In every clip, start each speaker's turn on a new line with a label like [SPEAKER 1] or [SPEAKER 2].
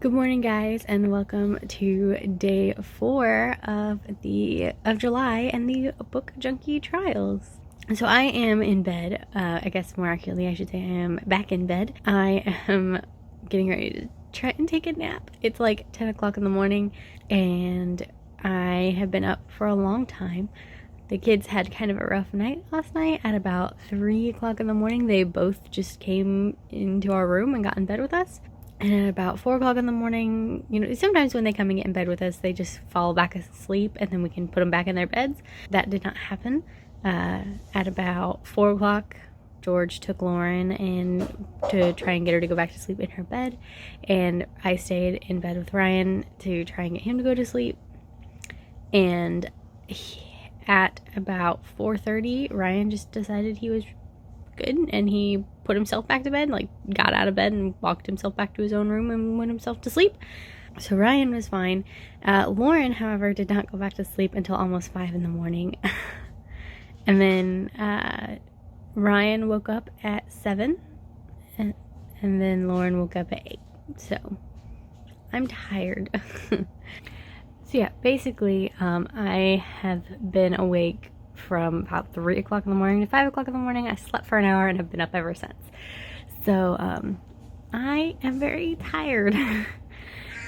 [SPEAKER 1] Good morning, guys, and welcome to day 4 of July and the book Junkie trials. So I am in bed. I guess more accurately, I should say I am back in bed. I am getting ready to try and take a nap. It's like 10 o'clock in the morning, and I have been up for a long time. The kids had kind of a rough night last night. At about 3 o'clock in the morning, they both just came into our room and got in bed with us. And at about 4 o'clock in the morning, sometimes when they come and get in bed with us, they just fall back asleep and then we can put them back in their beds. That did not happen. At about 4 o'clock, George took Lauren in to try and get her to go back to sleep in her bed. And I stayed in bed with Ryan to try and get him to go to sleep. And at about 4:30, Ryan just decided he was good and he put himself back to bed, like got out of bed and walked himself back to his own room and went himself to sleep. So Ryan was fine. Lauren, however, did not go back to sleep until almost 5 in the morning. And then Ryan woke up at 7 and then Lauren woke up at 8. So I'm tired. So yeah, basically I have been awake from about 3 o'clock in the morning to 5 o'clock in the morning. I slept for an hour and have been up ever since. So I am very tired.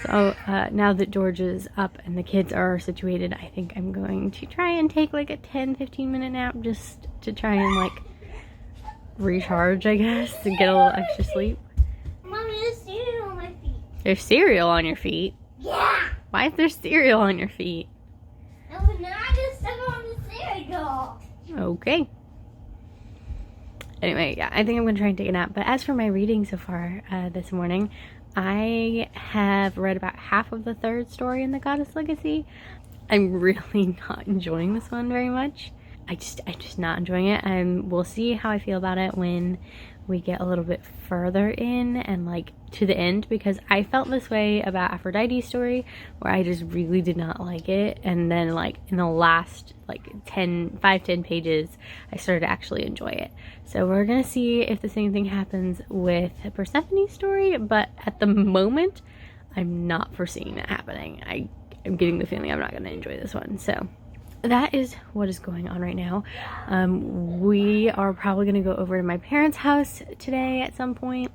[SPEAKER 1] So now that George is up and the kids are situated, I think I'm going to try and take like a 10-15 minute nap just to try and like recharge, I guess, and get a little extra sleep.
[SPEAKER 2] Mommy, there's cereal on my feet.
[SPEAKER 1] There's cereal on your feet?
[SPEAKER 2] Yeah!
[SPEAKER 1] Why is there cereal on your feet?
[SPEAKER 2] No, but now I just step on the cereal.
[SPEAKER 1] Okay. Anyway, yeah, I think I'm going to try and take a nap. But as for my reading so far this morning, I have read about half of the third story in the Goddess Legacy. I'm really not enjoying this one very much. I'm just not enjoying it. We'll see how I feel about it when we get a little bit further in and like to the end, because I felt this way about Aphrodite's story where I just really did not like it, and then like in the last like 5-10 pages I started to actually enjoy it. So we're gonna see if the same thing happens with Persephone's story, but at the moment I'm not foreseeing that happening. I'm getting the feeling I'm not gonna enjoy this one. So that is what is going on right now. We are probably going to go over to my parents' house today at some point.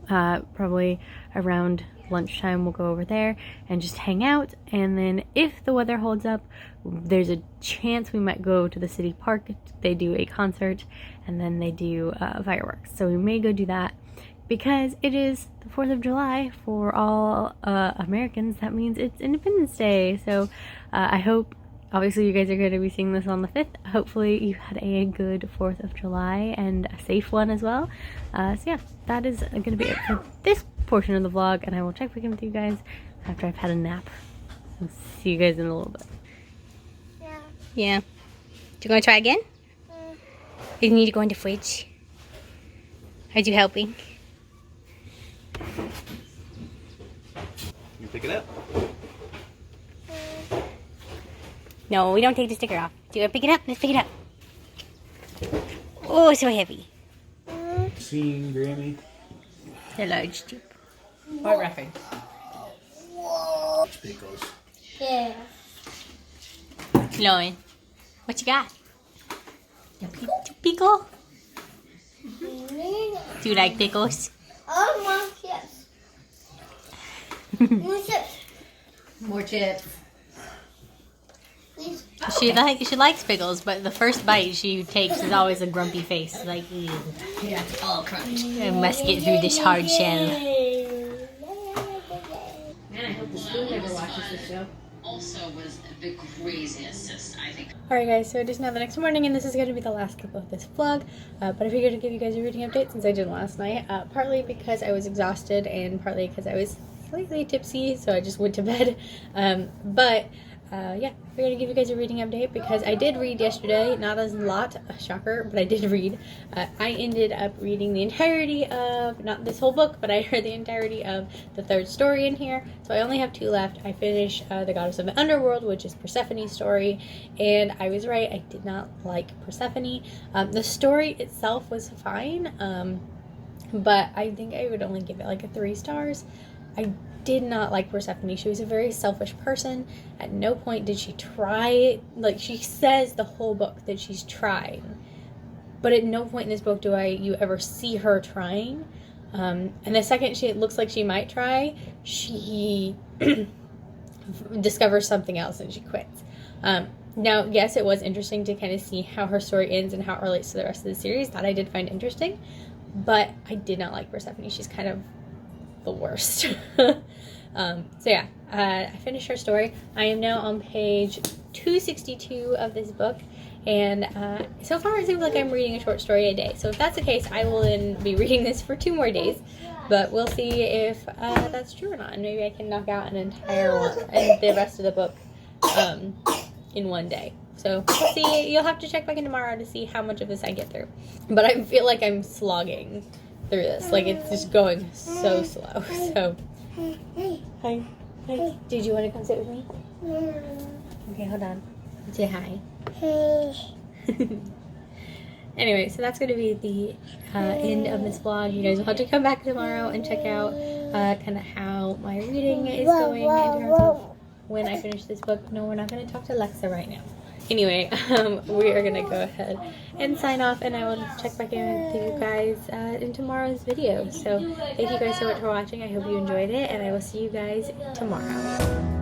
[SPEAKER 1] Probably around lunchtime we'll go over there and just hang out. And then if the weather holds up, there's a chance we might go to the city park. They do a concert and then they do fireworks. So we may go do that. Because it is the 4th of July for all Americans. That means it's Independence Day. So I hope, obviously, you guys are going to be seeing this on the 5th. Hopefully you had a good 4th of July and a safe one as well. So yeah, that is going to be it for this portion of the vlog, and I will check back in with you guys after I've had a nap. I'll see you guys in a little bit.
[SPEAKER 2] Yeah.
[SPEAKER 3] Yeah. You gonna try again? You need to go in the fridge. Are you helping?
[SPEAKER 4] You pick it up?
[SPEAKER 3] No, we don't take the sticker off. Do you want to pick it up? Let's pick it up. Oh, it's so heavy.
[SPEAKER 4] Seen Grammy.
[SPEAKER 3] The large tube. What reference?
[SPEAKER 4] Pickles.
[SPEAKER 2] Yeah.
[SPEAKER 3] Lauren, what you got? A pickle? Do you like pickles?
[SPEAKER 2] I want chips. More chips.
[SPEAKER 3] More chips.
[SPEAKER 2] Please.
[SPEAKER 3] She likes pickles, but the first bite she takes is always a grumpy face, like, ew.
[SPEAKER 2] Yeah.
[SPEAKER 3] Oh, crunch. I must get through this hard shell.
[SPEAKER 1] Man, I hope the spoon never watches this show.
[SPEAKER 5] Also was the craziest assist, I think.
[SPEAKER 1] Alright guys, so it is now the next morning and this is going to be the last clip of this vlog, but I figured I'd give you guys a reading update since I didn't last night, partly because I was exhausted and partly because I was slightly tipsy, so I just went to bed, yeah, we're going to give you guys a reading update because I did read yesterday, not as a lot, a shocker, but I did read. I ended up reading the entirety of, not this whole book, but I read the entirety of the third story in here, so I only have 2 left. I finished The Goddess of the Underworld, which is Persephone's story, and I was right, I did not like Persephone. The story itself was fine, but I think I would only give it like a 3 stars. I did not like Persephone. She was a very selfish person. At no point did she try, like she says the whole book that she's trying, but at no point in this book do you ever see her trying. And the second it looks like she might try, she discovers something else and she quits. Now, yes, it was interesting to kind of see how her story ends and how it relates to the rest of the series. That I did find interesting, but I did not like Persephone. She's kind of the worst. So yeah, I finished her story. I am now on page 262 of this book, and so far it seems like I'm reading a short story a day. So if that's the case, I will then be reading this for 2 more days, but we'll see if that's true or not, and maybe I can knock out an entire one and the rest of the book in one day. So we'll see. You'll have to check back in tomorrow to see how much of this I get through, but I feel like I'm slogging through this, like it's just going so slow. So hi. Did you want to come sit with me? Okay, hold on. Say hi. Anyway, so that's going to be the end of this vlog. You guys will have to come back tomorrow and check out kind of how my reading is going in terms of when I finish this book. No, we're not going to talk to Lexa right now. Anyway, we are going to go ahead and sign off, and I will check back in with you guys in tomorrow's video. So thank you guys so much for watching. I hope you enjoyed it, and I will see you guys tomorrow.